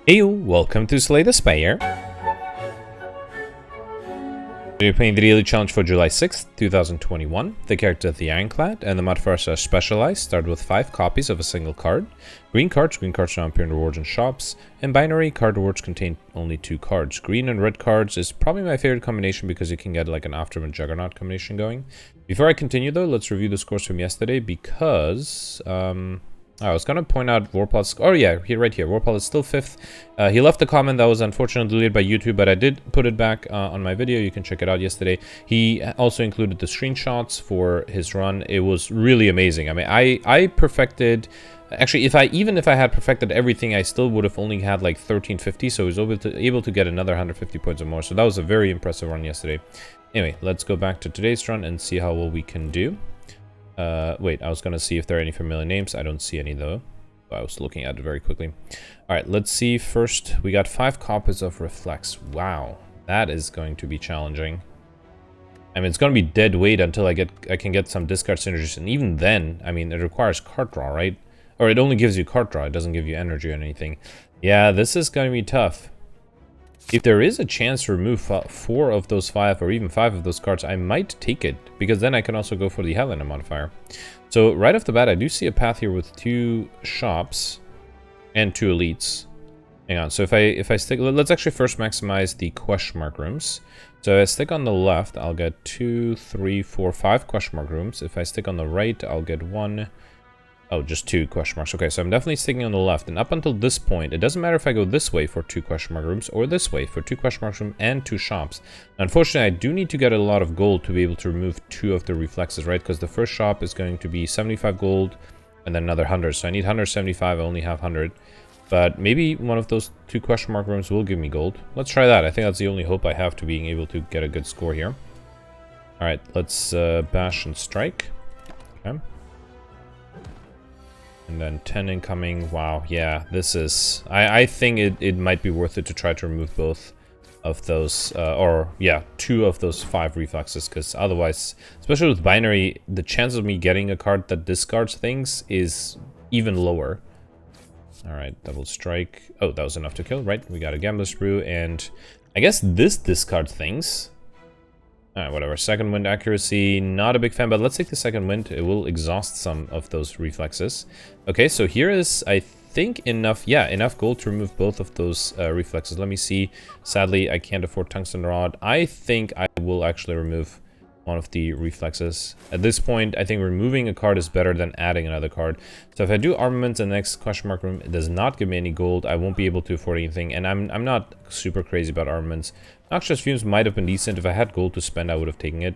Hey, welcome to Slay the Spire. We're playing the daily challenge for July 6th, 2021. The character is the Ironclad, and the modifiers are specialized. Start with 5 copies of a single card. Green cards don't appear in rewards and shops. And binary, card rewards contain only 2 cards. Green and red cards is probably my favorite combination because you can get like an Aftermath Juggernaut combination going. Before I continue though, let's review the scores from yesterday because... I was gonna point out Warpal's. Oh yeah, right here. Warpal is still 5th. He left a comment that was unfortunately deleted by YouTube, but I did put it back on my video. You can check it out yesterday. He also included the screenshots for his run. It was really amazing. I mean, I perfected. Actually, even if I had perfected everything, I still would have only had like 1350. So he was able to get another 150 points or more. So that was a very impressive run yesterday. Anyway, let's go back to today's run and see how well we can do. Wait, I was gonna see if there are any familiar names. I don't see any though. I was looking at it very quickly. Alright, let's see first. We got 5 copies of Reflex. Wow, that is going to be challenging. I mean, it's gonna be dead weight until I can get some discard synergies, and even then, I mean, it requires card draw, right? Or it only gives you card draw, it doesn't give you energy or anything. Yeah, this is gonna be tough. If there is a chance to remove 4 of those 5 or even 5 of those cards, I might take it, because then I can also go for the Highlander modifier. So right off the bat, I do see a path here with 2 shops and 2 elites. Hang on, so if I stick, let's actually first maximize the question mark rooms. So if I stick on the left, I'll get 2, 3, 4, 5 question mark rooms. If I stick on the right, I'll get 1. Oh, just 2 question marks. Okay, so I'm definitely sticking on the left. And up until this point, it doesn't matter if I go this way for 2 question mark rooms or this way for 2 question mark rooms and 2 shops. Unfortunately, I do need to get a lot of gold to be able to remove 2 of the reflexes, right? Because the first shop is going to be 75 gold and then another 100. So I need 175. I only have 100. But maybe one of those 2 question mark rooms will give me gold. Let's try that. I think that's the only hope I have to being able to get a good score here. All right, let's bash and strike. Okay. And then 10 incoming. Wow, yeah, this is... I think it might be worth it to try to remove both of those, or yeah, 2 of those 5 reflexes, because otherwise, especially with binary, the chance of me getting a card that discards things is even lower. Alright, double strike. Oh, that was enough to kill, right? We got a Gambler's Brew, and I guess this discards things. Alright, whatever. Second wind accuracy, not a big fan, but let's take the second wind. It will exhaust some of those reflexes. Okay, so here is, I think, enough gold to remove both of those reflexes. Let me see. Sadly, I can't afford Tungsten Rod. I think I will actually remove one of the reflexes. At this point, I think removing a card is better than adding another card. So if I do armaments in the next question mark room, it does not give me any gold. I won't be able to afford anything, and I'm not super crazy about armaments. Noxious Fumes might have been decent. If I had gold to spend, I would have taken it.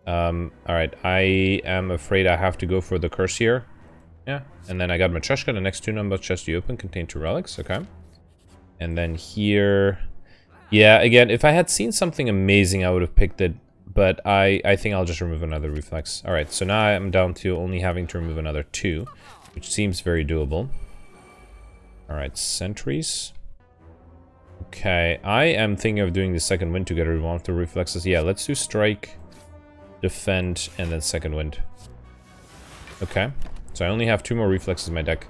Alright, I am afraid I have to go for the curse here. Yeah, and then I got Matryoshka. The next 2 numbers chest you open contain 2 relics. Okay. And then here... Yeah, again, if I had seen something amazing, I would have picked it. But I think I'll just remove another reflex. Alright, so now I'm down to only having to remove another 2, which seems very doable. Alright, sentries. Okay, I am thinking of doing the second wind to get rid of one of the reflexes. Yeah, let's do strike, defend, and then second wind. Okay, so I only have 2 more reflexes in my deck.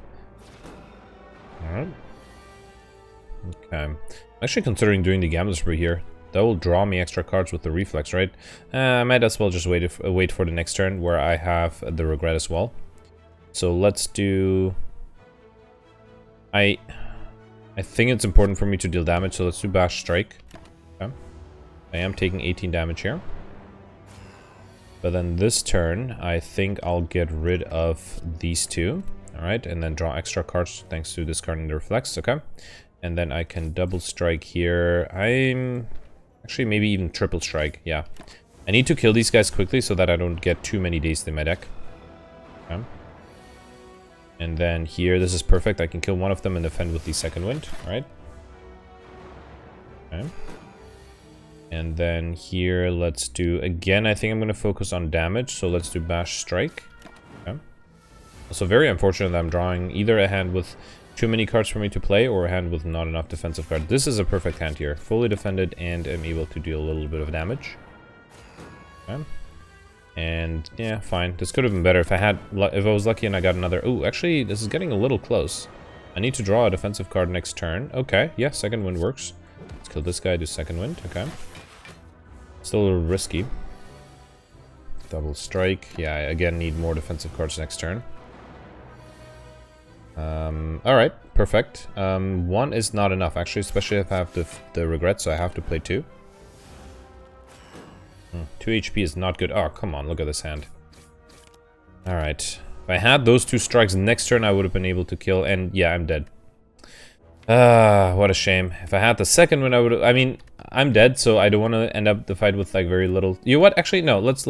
Alright. Okay, I'm actually considering doing the Gambler's Brew here. That will draw me extra cards with the reflex, right? I might as well just wait for the next turn where I have the regret as well. So let's do... I think it's important for me to deal damage, so let's do bash strike. Okay. I am taking 18 damage here. But then this turn, I think I'll get rid of these 2. Alright, and then draw extra cards thanks to discarding the reflex. Okay. And then I can double strike here. Actually, maybe even triple strike, yeah. I need to kill these guys quickly so that I don't get too many days in my deck. Okay. And then here, this is perfect. I can kill one of them and defend with the second wind, alright? Okay. And then here, let's do, again, I think I'm going to focus on damage, so let's do bash strike. Okay. Also very unfortunate that I'm drawing either a hand with too many cards for me to play or a hand with not enough defensive cards. This is a perfect hand here. Fully defended and am able to deal a little bit of damage. Okay. And yeah, fine. This could have been better if I was lucky and I got another. Oh, actually, this is getting a little close. I need to draw a defensive card next turn. Okay, yeah, second wind works. Let's kill this guy, do second wind. Okay. Still a little risky. Double strike. Yeah, I again need more defensive cards next turn. Alright, perfect. One is not enough, actually, especially if I have the regret, so I have to play two. 2 HP is not good. Oh, come on, look at this hand. Alright. If I had those two strikes next turn, I would have been able to kill, and yeah, I'm dead. What a shame. If I had the second one, I would have... I mean, I'm dead, so I don't want to end up the fight with, like, very little... You know what? Actually, no. Let's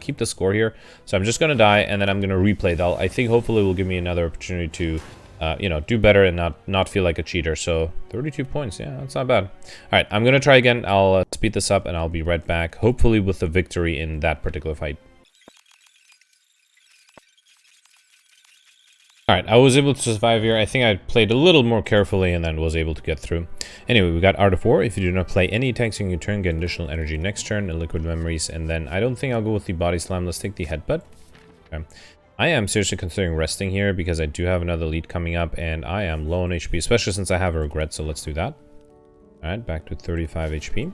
keep the score here. So I'm just gonna die, and then I'm gonna replay that. I think hopefully it will give me another opportunity to, you know, do better and not feel like a cheater. So 32 points. Yeah, that's not bad. Alright, I'm gonna try again. I'll speed this up, and I'll be right back. Hopefully with a victory in that particular fight. Alright, I was able to survive here. I think I played a little more carefully and then was able to get through. Anyway, we got Art of War. If you do not play any attacks in your turn, get additional energy next turn and liquid memories. And then I don't think I'll go with the body slam. Let's take the headbutt. Okay. I am seriously considering resting here because I do have another lead coming up and I am low on HP, especially since I have a regret. So let's do that. Alright, back to 35 HP.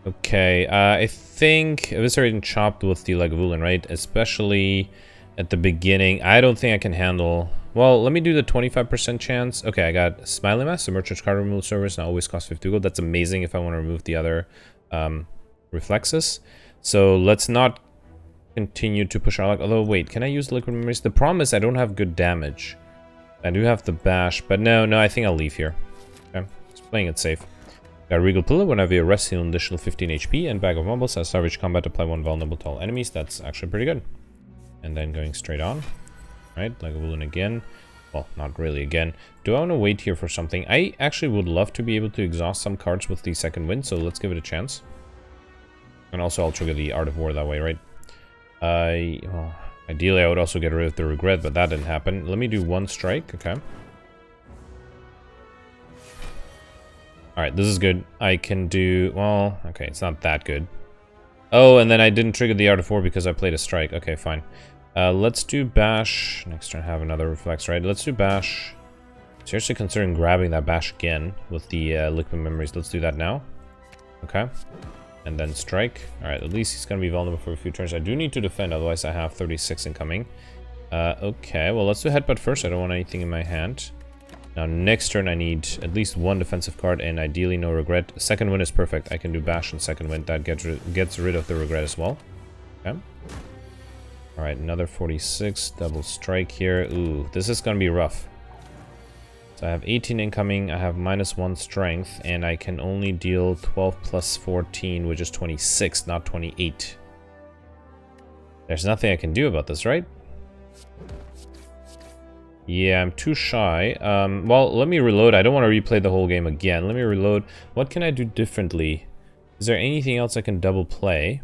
Okay, I think Eviscerate and Chopped with the Lagavulin, right? Especially... at the beginning, I don't think I can handle... Well, let me do the 25% chance. Okay, I got Smiley Mask, the Merchant's Card Removal Service, and always costs 50 gold. That's amazing if I want to remove the other reflexes. So let's not continue to push our luck. Although, wait, can I use Liquid Memories? The problem is I don't have good damage. I do have the Bash, but no, I think I'll leave here. Okay, just playing it safe. Got Regal Pillar. Whenever you rest, heal an additional 15 HP, and Bag of Mumbles as Savage Combat, apply 1 vulnerable to all enemies. That's actually pretty good. And then going straight on. Right, like a balloon again. Well, not really again. Do I want to wait here for something? I actually would love to be able to exhaust some cards with the second wind, so let's give it a chance. And also I'll trigger the Art of War that way, right? Well, ideally I would also get rid of the regret, but that didn't happen. Let me do one strike, okay. Alright, this is good. I can do... well, okay, it's not that good. Oh, and then I didn't trigger the Art of War because I played a strike. Okay, fine. Let's do Bash. Next turn, have another Reflex, right? Let's do Bash. Seriously considering grabbing that Bash again with the Liquid Memories. Let's do that now. Okay. And then Strike. Alright, at least he's going to be vulnerable for a few turns. I do need to defend, otherwise I have 36 incoming. Okay, well, let's do Headbutt first. I don't want anything in my hand. Now, next turn, I need at least one defensive card, and ideally no regret. Second wind is perfect. I can do Bash and second wind. That gets rid of the regret as well. Okay. Alright, another 46. Double strike here. Ooh, this is going to be rough. So I have 18 incoming. I have -1 strength, and I can only deal 12 plus 14, which is 26, not 28. There's nothing I can do about this, right? Yeah, I'm too shy. Well, let me reload. I don't want to replay the whole game again. Let me reload. What can I do differently? Is there anything else I can double play?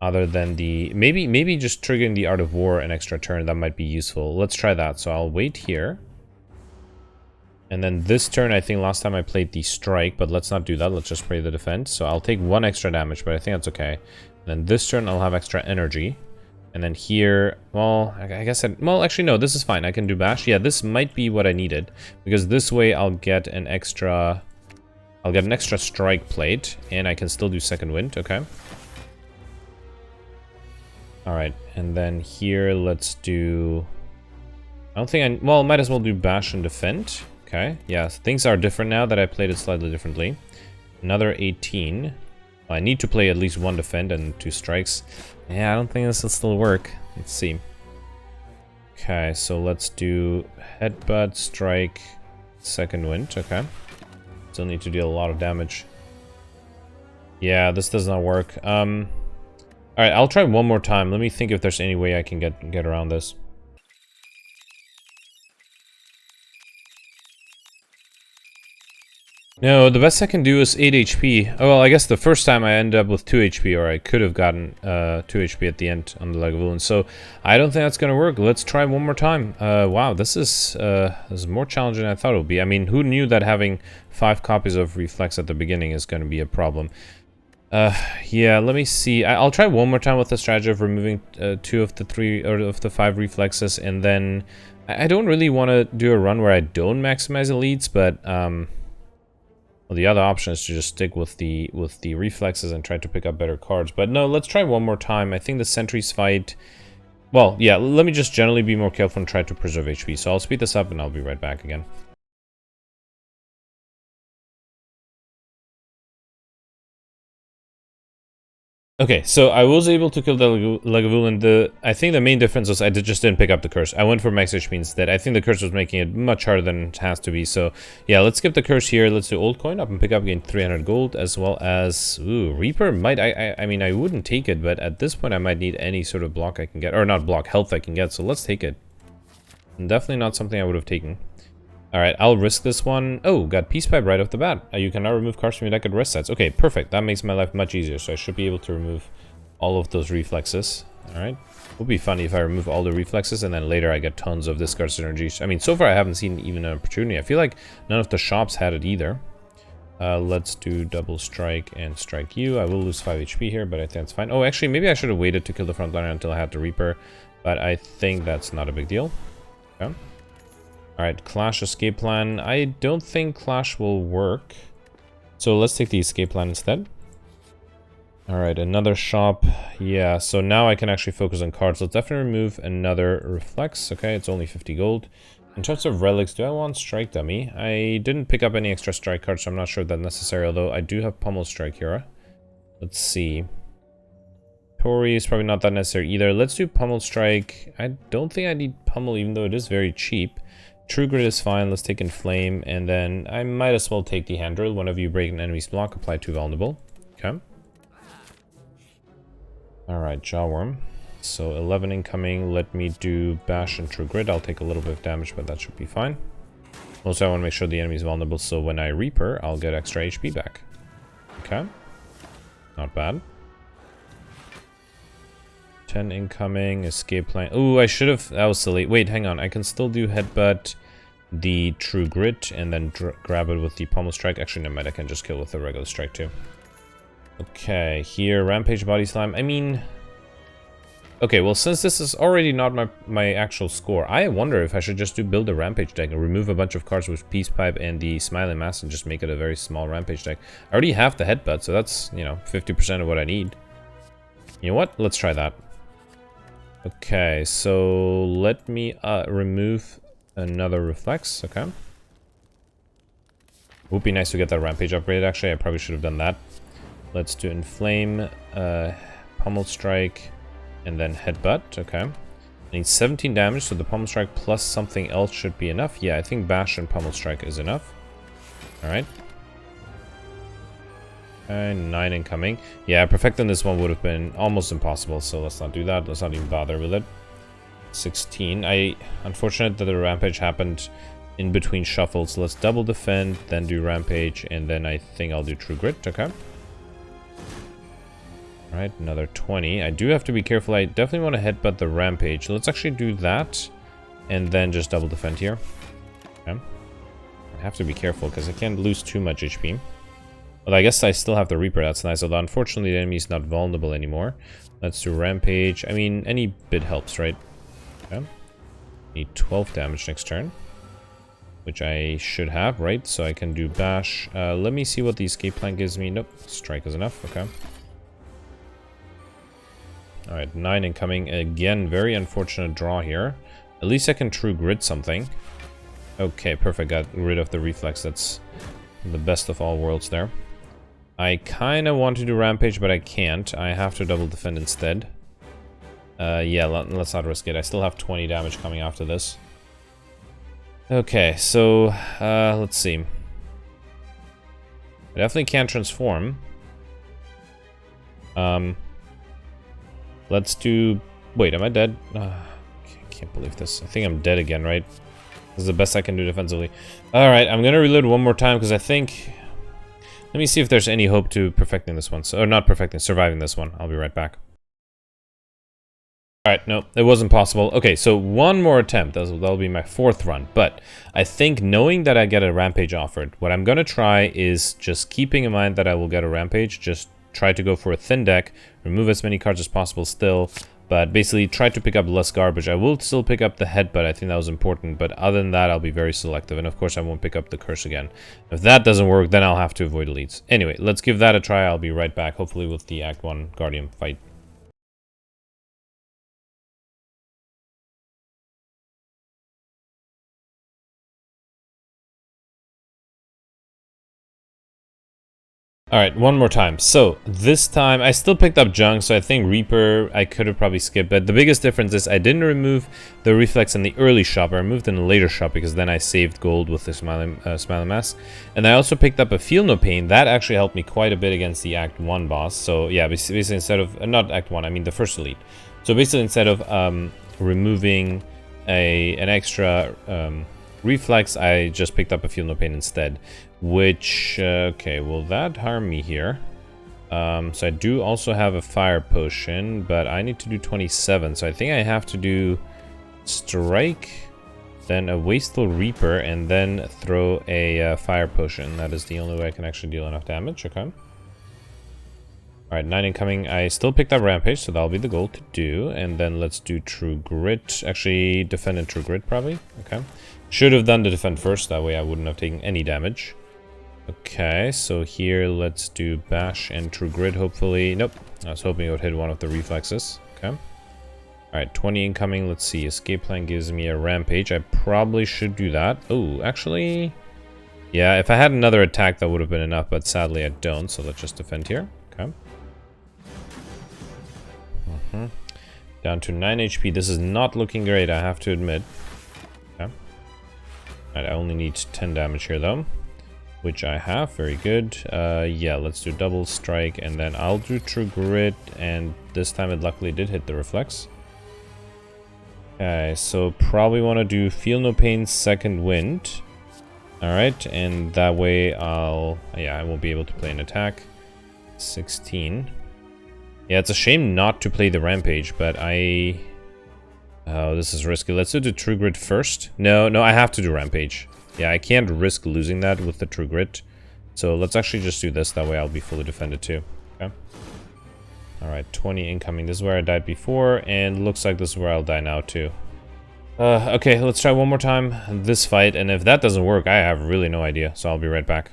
Other than the... Maybe just triggering the Art of War an extra turn. That might be useful. Let's try that. So I'll wait here. And then this turn, I think last time I played the Strike, but let's not do that. Let's just play the Defense. So I'll take 1 extra damage, but I think that's okay. And then this turn, I'll have extra energy. And then here, well, I guess well, actually, no, this is fine. I can do Bash. Yeah, this might be what I needed. Because this way, I'll get an extra strike plate. And I can still do second wind, okay? Alright, and then here, let's do... I don't think well, might as well do Bash and defend. Okay, yeah, things are different now that I played it slightly differently. Another 18. I need to play at least 1 defend and 2 strikes. Yeah, I don't think this will still work. Let's see. Okay, so let's do Headbutt, Strike, second wind. Okay. Still need to deal a lot of damage. Yeah, this does not work. Alright, I'll try one more time. Let me think if there's any way I can get around this. No, the best I can do is 8 HP. Oh, well, I guess the first time I ended up with 2 HP, or I could have gotten 2 HP at the end on the Lagavulin. So I don't think that's going to work. Let's try one more time. Wow, this is more challenging than I thought it would be. I mean, who knew that having 5 copies of Reflex at the beginning is going to be a problem? Yeah, let me see. I'll try one more time with the strategy of removing 2 of the 3 or of the 5 reflexes, and then I don't really want to do a run where I don't maximize elites, but well, the other option is to just stick with the reflexes and try to pick up better cards. But no, let's try one more time. I think the sentries fight. Well, yeah, let me just generally be more careful and try to preserve HP. So I'll speed this up and I'll be right back again. Okay, so I was able to kill the Lagavulin. I think the main difference was I just didn't pick up the curse. I went for max HP instead. I think the curse was making it much harder than it has to be. So yeah, let's skip the curse here. Let's do old coin up and pick up again 300 gold, as well as Reaper might. I mean, I wouldn't take it, but at this point I might need any sort of block I can get, or not block, health I can get. So let's take it. And definitely not something I would have taken. All right, I'll risk this one. Oh, got Peace Pipe right off the bat. You can now remove cards from your deck at rest sets. Okay, perfect. That makes my life much easier. So I should be able to remove all of those reflexes. All right. It would be funny if I remove all the reflexes and then later I get tons of discard synergies. I mean, so far I haven't seen even an opportunity. I feel like none of the shops had it either. Let's do double strike and strike you. I will lose 5 HP here, but I think that's fine. Oh, actually, maybe I should have waited to kill the frontliner until I had the Reaper, but I think that's not a big deal. Okay. Alright, Clash escape plan. I don't think Clash will work. So let's take the escape plan instead. Alright, another shop. Yeah, so now I can actually focus on cards. Let's definitely remove another Reflex. Okay, it's only 50 gold. In terms of relics, do I want Strike Dummy? I didn't pick up any extra strike cards, so I'm not sure if that's necessary, although I do have Pummel Strike here. Let's see. Tori is probably not that necessary either. Let's do Pummel Strike. I don't think I need Pummel, even though it is very cheap. True Grit is fine. Let's take Inflame, and then I might as well take the Hand Drill. Whenever you break an enemy's block, apply 2 vulnerable. Okay. Alright, Jawworm. So 11 incoming. Let me do Bash and True Grit. I'll take a little bit of damage, but that should be fine. Also, I want to make sure the enemy's vulnerable, so when I Reaper, I'll get extra HP back. Okay. Not bad. 10 incoming, escape plan. Oh, I should have. That was silly. Wait, hang on. I can still do headbutt the True Grit and then grab it with the Pummel Strike. Actually, no matter. I can just kill with the regular strike too. Okay, here, Rampage Body Slam. I mean, okay, well, since this is already not my actual score, I wonder if I should just build a Rampage deck and remove a bunch of cards with Peace Pipe and the Smiling Mask and just make it a very small Rampage deck. I already have the headbutt, so that's, you know, 50% of what I need. You know what? Let's try that. Okay, so let me remove another Reflex, okay. Would be nice to get that Rampage upgrade, actually. I probably should have done that. Let's do Inflame, Pummel Strike, and then Headbutt, okay. I need 17 damage, so the Pummel Strike plus something else should be enough. Yeah, I think Bash and Pummel Strike is enough. Alright. And 9 incoming. Yeah, perfecting this one would have been almost impossible, so let's not do that. Let's not even bother with it. 16. Unfortunate that the Rampage happened in between shuffles. Let's double defend, then do Rampage, and then I think I'll do True Grit, okay. Alright, another 20. I do have to be careful. I definitely want to headbutt the Rampage. Let's actually do that, and then just double defend here. Okay. I have to be careful, because I can't lose too much HP. Well, I guess I still have the Reaper, that's nice, although unfortunately the enemy is not vulnerable anymore. Let's do Rampage. I mean, any bit helps, right? Okay. Need 12 damage next turn, which I should have, right? So I can do Bash. Let me see what the escape plan gives me. Nope, Strike is enough, okay. Alright, 9 incoming. Again, very unfortunate draw here. At least I can True Grit something. Okay, perfect, got rid of the Reflex. That's the best of all worlds there. I kind of want to do Rampage, but I can't. I have to double defend instead. Yeah, let's not risk it. I still have 20 damage coming after this. Okay, so let's see. I definitely can't transform. Let's do... Wait, am I dead? I can't believe this. I think I'm dead again, right? This is the best I can do defensively. Alright, I'm gonna reload one more time because I think... Let me see if there's any hope to perfecting this one. So, or not perfecting, surviving this one. I'll be right back. Alright, no, it wasn't possible. Okay, so one more attempt. That'll be my 4th run. But I think knowing that I get a Rampage offered, what I'm gonna try is just keeping in mind that I will get a Rampage, just try to go for a thin deck, remove as many cards as possible still, But basically, try to pick up less garbage. I will still pick up the headbutt. I think that was important. But other than that, I'll be very selective. And of course, I won't pick up the curse again. If that doesn't work, then I'll have to avoid elites. Anyway, let's give that a try. I'll be right back, hopefully with the Act 1 Guardian fight. Alright, one more time. So, this time, I still picked up junk, so I think Reaper, I could have probably skipped, but the biggest difference is I didn't remove the Reflex in the early shop, I removed it in the later shop, because then I saved gold with the Smiling Mask. And I also picked up a Feel No Pain, that actually helped me quite a bit against the Act 1 boss. So, yeah, basically instead of, not Act 1, I mean the first elite. So basically instead of removing an extra Reflex, I just picked up a Feel No Pain instead. Which, okay, will that harm me here? So I do also have a fire potion, but I need to do 27. So I think I have to do strike, then a wasteful reaper, and then throw a fire potion. That is the only way I can actually deal enough damage. Okay. Alright, 9 incoming. I still picked up Rampage, so that'll be the goal to do. And then let's do True Grit. Actually, defend and True Grit, probably. Okay. Should have done the defend first, that way I wouldn't have taken any damage. Okay, so here let's do Bash and True Grit, hopefully. Nope, I was hoping it would hit one of the reflexes. Okay. Alright, 20 incoming. Let's see, Escape Plan gives me a Rampage. I probably should do that. Oh, actually... yeah, if I had another attack, that would have been enough, but sadly I don't, so let's just defend here. Okay. Down to 9 HP. This is not looking great, I have to admit. Okay. Alright, I only need 10 damage here, though. Which I have, very good. Yeah, let's do double strike, and then I'll do True Grit, and this time it luckily did hit the Reflex. Okay, so probably want to do Feel No Pain, Second Wind. Alright, and that way I won't be able to play an attack. 16. Yeah, it's a shame not to play the Rampage, but oh, this is risky. Let's do the True Grit first. No, I have to do Rampage. Yeah, I can't risk losing that with the True Grit. So let's actually just do this. That way I'll be fully defended too. Okay. Alright, 20 incoming. This is where I died before. And looks like this is where I'll die now too. Okay, let's try one more time this fight. And if that doesn't work, I have really no idea. So I'll be right back.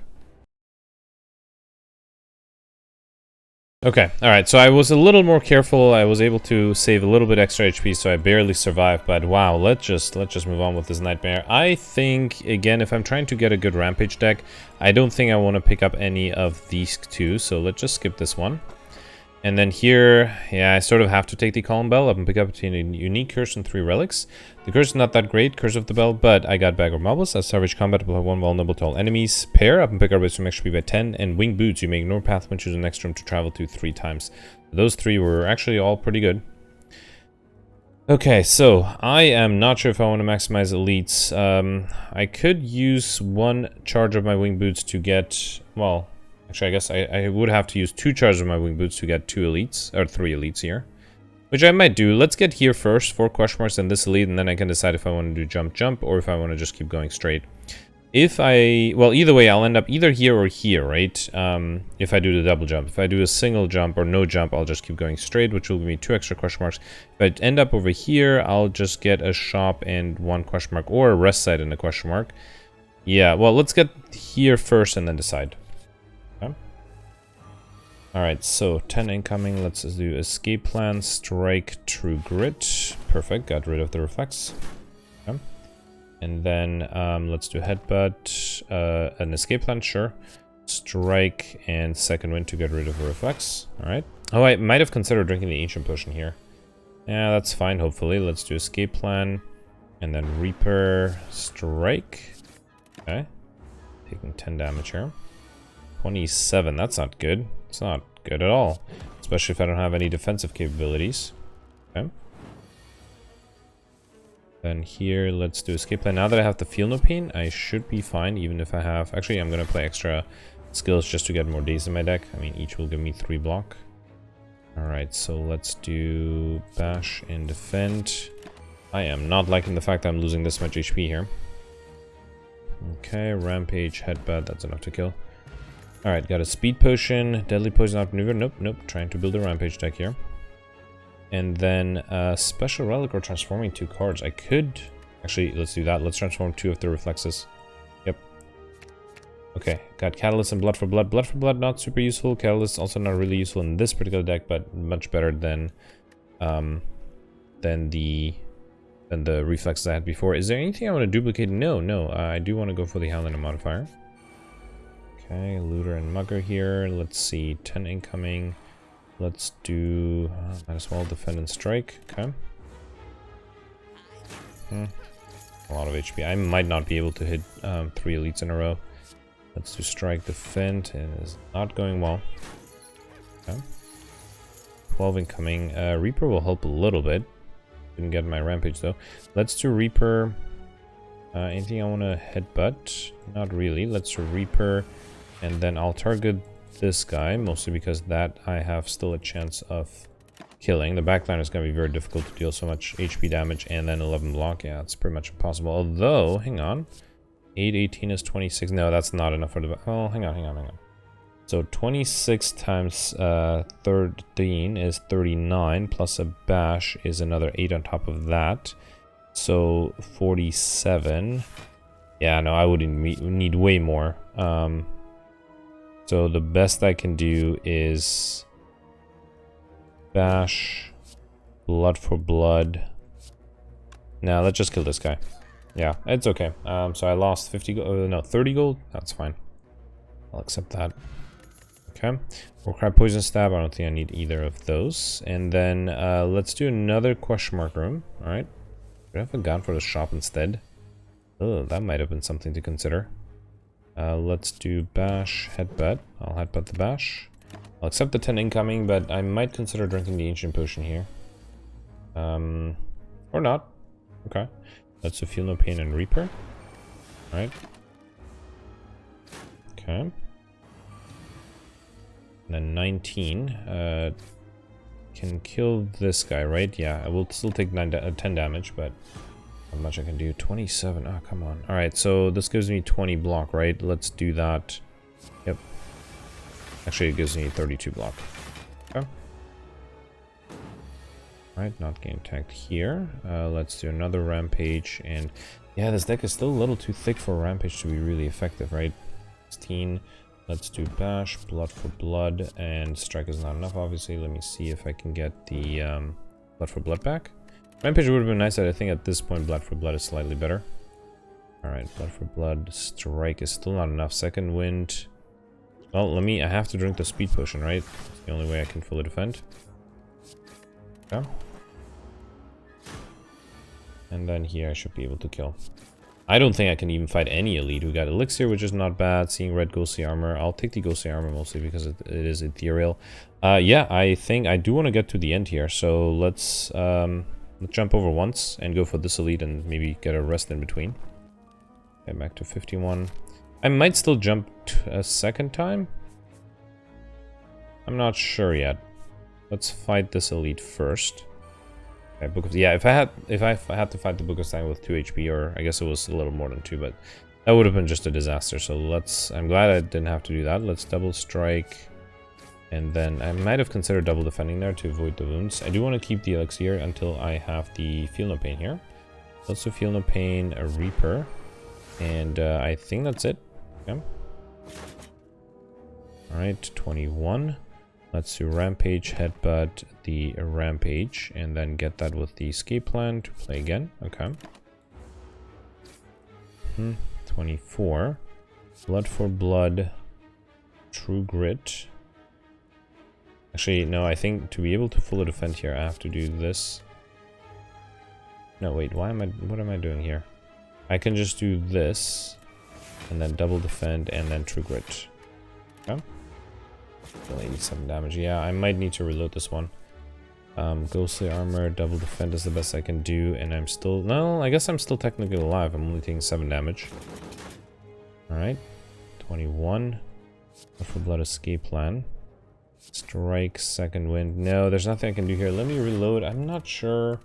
Okay, alright, so I was a little more careful. I was able to save a little bit extra HP, so I barely survived, but wow, let's just move on with this nightmare. I think, again, if I'm trying to get a good Rampage deck, I don't think I want to pick up any of these two, so let's just skip this one. And then here, yeah, I sort of have to take the Column Bell up and pick up a unique curse and 3 relics. The curse is not that great, Curse of the Bell, but I got Bag of Marbles. As Savage Combat, will have 1 vulnerable to all enemies. Pair up and pick up with some XP by 10. And Winged Boots, you may ignore path when choosing the next room to travel to 3 times. Those 3 were actually all pretty good. Okay, so I am not sure if I want to maximize elites. I could use 1 charge of my Winged Boots to get, well... actually, I guess I would have to use 2 charges of my Winged Boots to get 2 elites, or 3 elites here. Which I might do. Let's get here first, 4 question marks and this elite, and then I can decide if I want to do jump, or if I want to just keep going straight. If well, either way, I'll end up either here or here, right? If I do the double jump. If I do a single jump or no jump, I'll just keep going straight, which will give me 2 extra question marks. If I end up over here, I'll just get a shop and 1 question mark, or a rest site and a question mark. Yeah, well, let's get here first and then decide. Alright, so 10 incoming. Let's do Escape Plan, Strike, True Grit. Perfect, got rid of the Reflex. Okay. And then let's do Headbutt, an Escape Plan, sure. Strike and Second Wind to get rid of the Reflex. Alright. Oh, I might have considered drinking the Ancient Potion here. Yeah, that's fine, hopefully. Let's do Escape Plan. And then Reaper, Strike. Okay. Taking 10 damage here. 27, that's not good. It's not good at all. Especially if I don't have any defensive capabilities. Okay. Then here, let's do Escape Plan. Now that I have the Feel No Pain, I should be fine, even if I have... actually, I'm going to play extra skills just to get more days in my deck. I mean, each will give me 3 block. Alright, so let's do Bash and Defend. I am not liking the fact that I'm losing this much HP here. Okay, Rampage, Headbutt, that's enough to kill. Alright, got a Speed Potion, Deadly Poison Out Maneuver. Nope, trying to build a Rampage deck here. And then special relic or transforming 2 cards. I could actually, let's do that. Let's transform 2 of the reflexes. Yep. Okay, got Catalyst and Blood for Blood. Blood for Blood not super useful. Catalyst also not really useful in this particular deck, but much better than the reflexes I had before. Is there anything I want to duplicate? No. I do want to go for the Howling and modifier. Okay, Looter and Mugger here. Let's see, 10 incoming. Let's do might as well defend and strike. Okay. A lot of HP. I might not be able to hit 3 elites in a row. Let's do strike, defend. It is not going well. Okay. 12 incoming. Reaper will help a little bit. Didn't get my rampage though. Let's do Reaper. Anything I want to headbutt? Not really. Let's do Reaper. And then I'll target this guy, mostly because that I have still a chance of killing. The backline is going to be very difficult to deal so much HP damage and then 11 block. Yeah, it's pretty much impossible. Although, hang on. 8, 18 is 26. No, that's not enough for the... Oh, hang on. So 26 times 13 is 39, plus a bash is another 8 on top of that. So 47. Yeah, no, I would need way more. So the best I can do is bash, blood for blood. Now let's just kill this guy. Yeah, it's okay. So I lost 50 gold, no, 30 gold. That's fine. I'll accept that. Okay. Warcry Poison Stab. I don't think I need either of those. And then let's do another question mark room. All right. Could I have gone for the shop instead? Oh, that might have been something to consider. Let's do bash, headbutt. I'll headbutt the bash. I'll accept the 10 incoming, but I might consider drinking the ancient potion here. Or not. Okay. Let's do feel no pain and Reaper. Alright. Okay. And then 19. Can kill this guy, right? Yeah, I will still take 10 damage, but not much I can do. 27. Oh, come on. Alright, so this gives me 20 block, right? Let's do that. Yep. Actually, it gives me 32 block. Okay. Alright, not getting attacked here. Let's do another rampage. And yeah, this deck is still a little too thick for a rampage to be really effective, right? 16. Let's do bash, blood for blood, and strike is not enough, obviously. Let me see if I can get the blood for blood back. Rampage would have been nice, but I think at this point blood for blood is slightly better. Alright, blood for blood, strike is still not enough. Second wind. Well, I have to drink the speed potion, right? It's the only way I can fully defend. Okay. And then here I should be able to kill. I don't think I can even fight any elite. We got elixir, which is not bad. Seeing red ghostly armor. I'll take the ghostly armor mostly because it is ethereal. Yeah, I think I do want to get to the end here. So let's jump over once and go for this elite and maybe get a rest in between. Okay, back to 51. I might still jump a second time. I'm not sure yet. Let's fight this elite first. Okay, yeah, if I had to fight the Book of Stein with 2 HP, or I guess it was a little more than 2, but that would have been just a disaster. So I'm glad I didn't have to do that. Let's double strike. And then I might have considered double defending there to avoid the wounds. I do want to keep the elixir until I have the Feel No Pain here. Let's do Feel No Pain, a Reaper. And I think that's it. Okay. Alright, 21. Let's do Rampage, Headbutt, the Rampage, and then get that with the Escape Plan to play again. Okay. 24. Blood for Blood, True Grit. Actually, no, I think to be able to fully defend here, I have to do this. No, wait, what am I doing here? I can just do this, and then double defend, and then True Grit. Okay. Still 87 damage. Yeah, I might need to reload this one. Ghostly armor, double defend is the best I can do, and I'm still... No, I guess I'm still technically alive. I'm only taking 7 damage. Alright. 21. Blood for Blood, Escape Plan. Strike, second wind. No, there's nothing I can do here. Let me reload. I'm not sure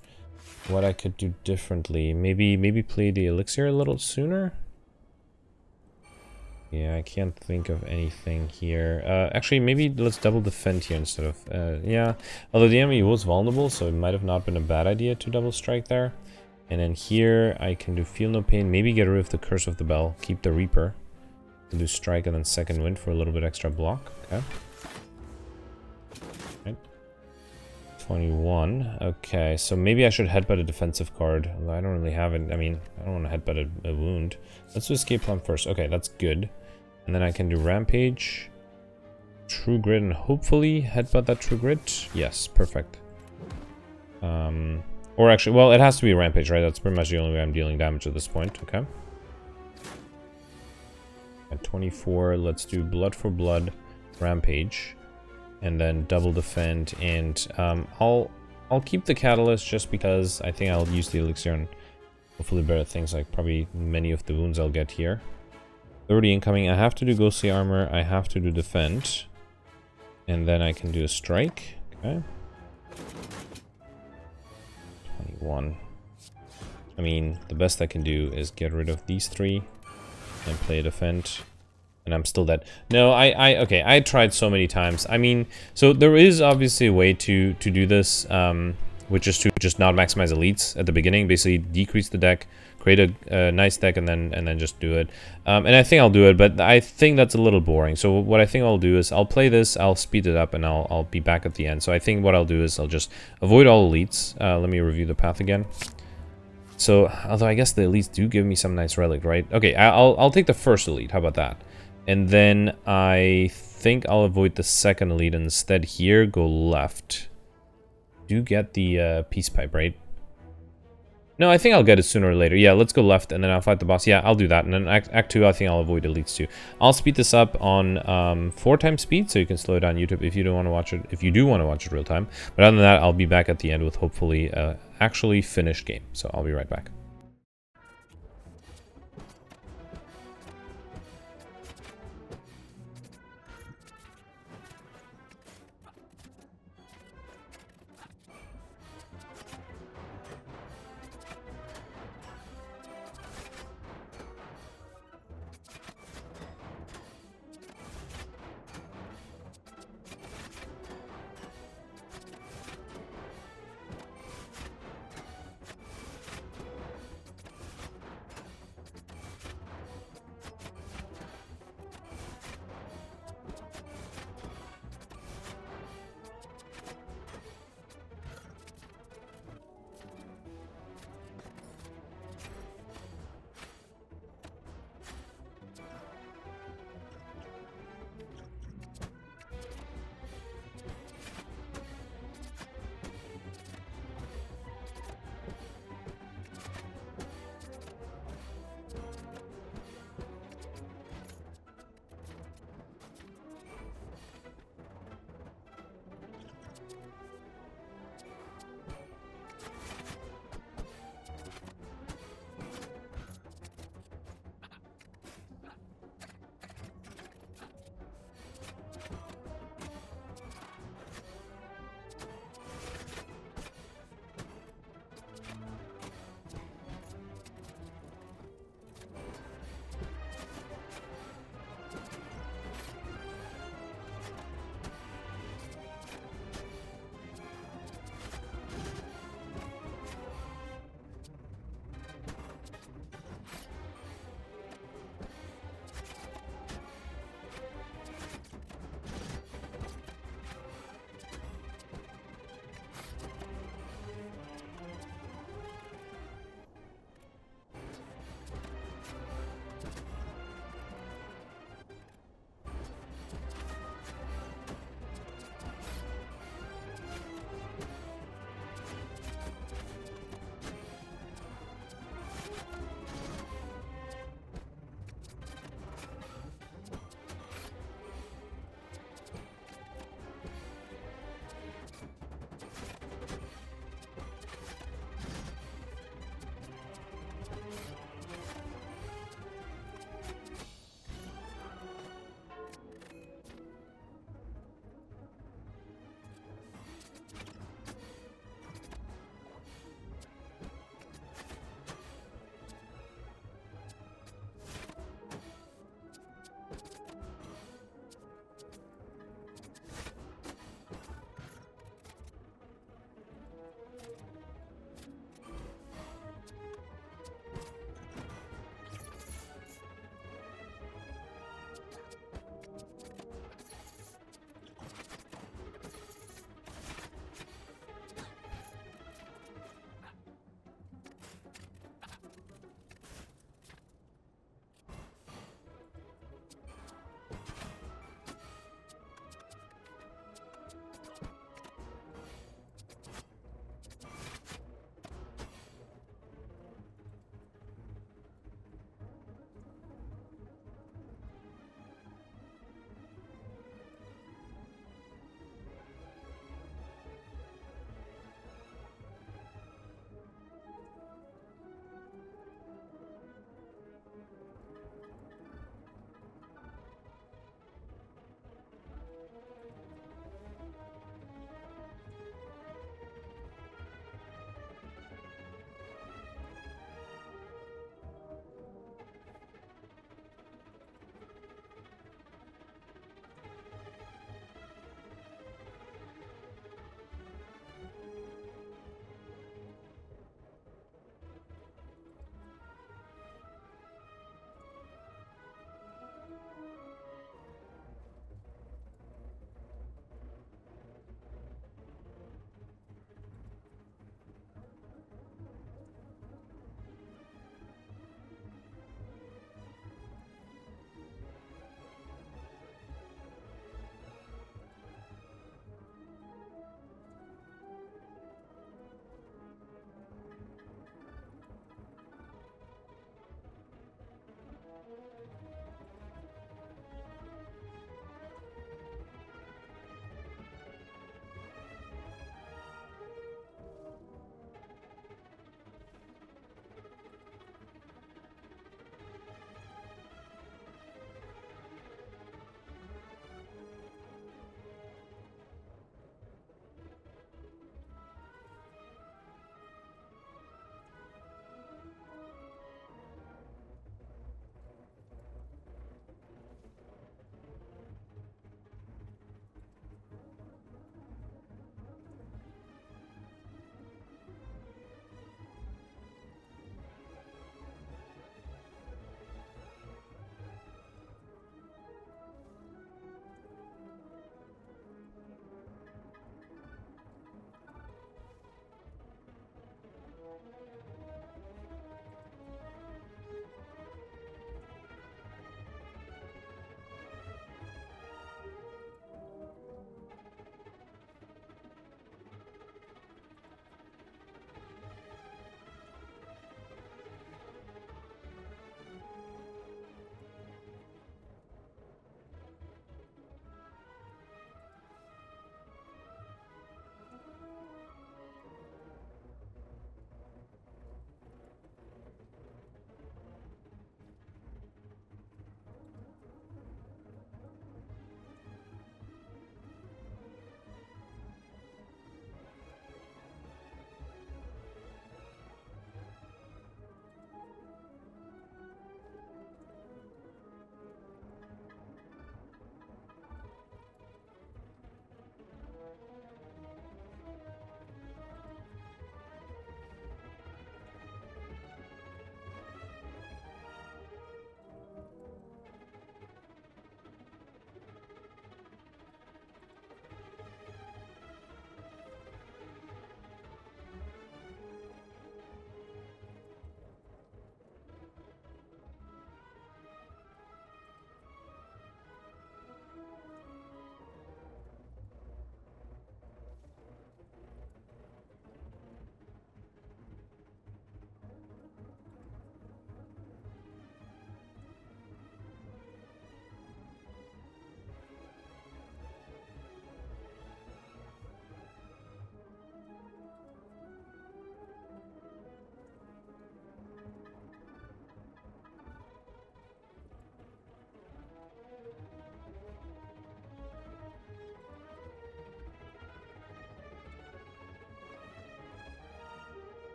what I could do differently. Maybe play the elixir a little sooner? Yeah, I can't think of anything here. Actually, maybe let's double defend here instead of... yeah, although the enemy was vulnerable, so it might have not been a bad idea to double strike there. And then here, I can do Feel No Pain, maybe get rid of the Curse of the Bell, keep the Reaper. And do Strike and then Second Wind for a little bit extra block. Okay. Right. 21. Okay, so maybe I should headbutt a defensive card. Although I don't really have it. I mean, I don't want to headbutt a wound. Let's do Escape Plan first. Okay, that's good. And then I can do Rampage, True Grit, and hopefully headbutt that True Grit. Yes, perfect. Or actually, well, it has to be Rampage, right? That's pretty much the only way I'm dealing damage at this point. Okay. At 24, let's do Blood for Blood, Rampage, and then double defend. And I'll keep the Catalyst just because I think I'll use the Elixir and hopefully better things like probably many of the wounds I'll get here. 30 incoming. I have to do Ghostly Armor. I have to do Defend. And then I can do a Strike. Okay. 21. I mean, the best I can do is get rid of these three and play a Defend. And I'm still dead. No, okay, I tried so many times. I mean, so there is obviously a way to do this, which is to just not maximize elites at the beginning. Basically, decrease the deck, create a nice deck, and then just do it. And I think I'll do it, but I think that's a little boring. So what I think I'll do is I'll play this, I'll speed it up, and I'll be back at the end. So I think what I'll do is I'll just avoid all elites. Let me review the path again. So, although I guess the elites do give me some nice relic, right? Okay, I'll take the first elite. How about that? And then I think I'll avoid the second elite and instead here go left. Do get the peace pipe, right? No, I think I'll get it sooner or later. Yeah, let's go left and then I'll fight the boss. Yeah, I'll do that. And then Act 2, I think I'll avoid elites too. I'll speed this up on 4 times speed, so you can slow it down YouTube if you don't want to watch it. If you do want to watch it real time. But other than that, I'll be back at the end with hopefully actually finished game. So I'll be right back.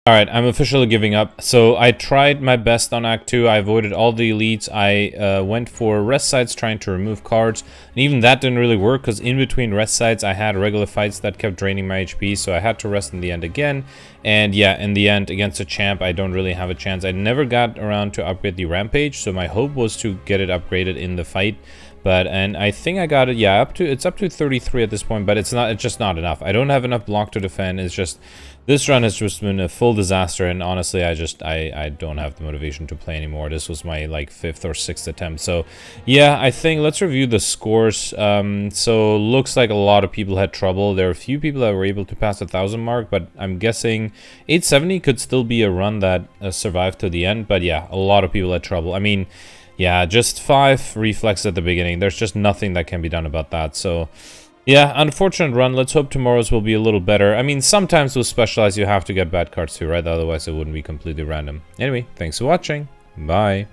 Alright, I'm officially giving up. So I tried my best on Act 2. I avoided all the elites. I went for rest sites trying to remove cards. And even that didn't really work because in between rest sites I had regular fights that kept draining my HP. So I had to rest in the end again. And yeah, in the end against a champ I don't really have a chance. I never got around to upgrade the Rampage. So my hope was to get it upgraded in the fight. And I think I got it, yeah, it's up to 33 at this point, but it's just not enough. I don't have enough block to defend. It's just, this run has just been a full disaster, and honestly, I don't have the motivation to play anymore. This was my, like, 5th or 6th attempt. So, yeah, I think, let's review the scores. So, looks like a lot of people had trouble. There are a few people that were able to pass the 1,000 mark, but I'm guessing 870 could still be a run that survived to the end. But, yeah, a lot of people had trouble. I mean, yeah, just 5 reflex at the beginning. There's just nothing that can be done about that. So, yeah, unfortunate run. Let's hope tomorrow's will be a little better. I mean, sometimes with Specialized you have to get bad cards too, right? Otherwise it wouldn't be completely random. Anyway, thanks for watching. Bye.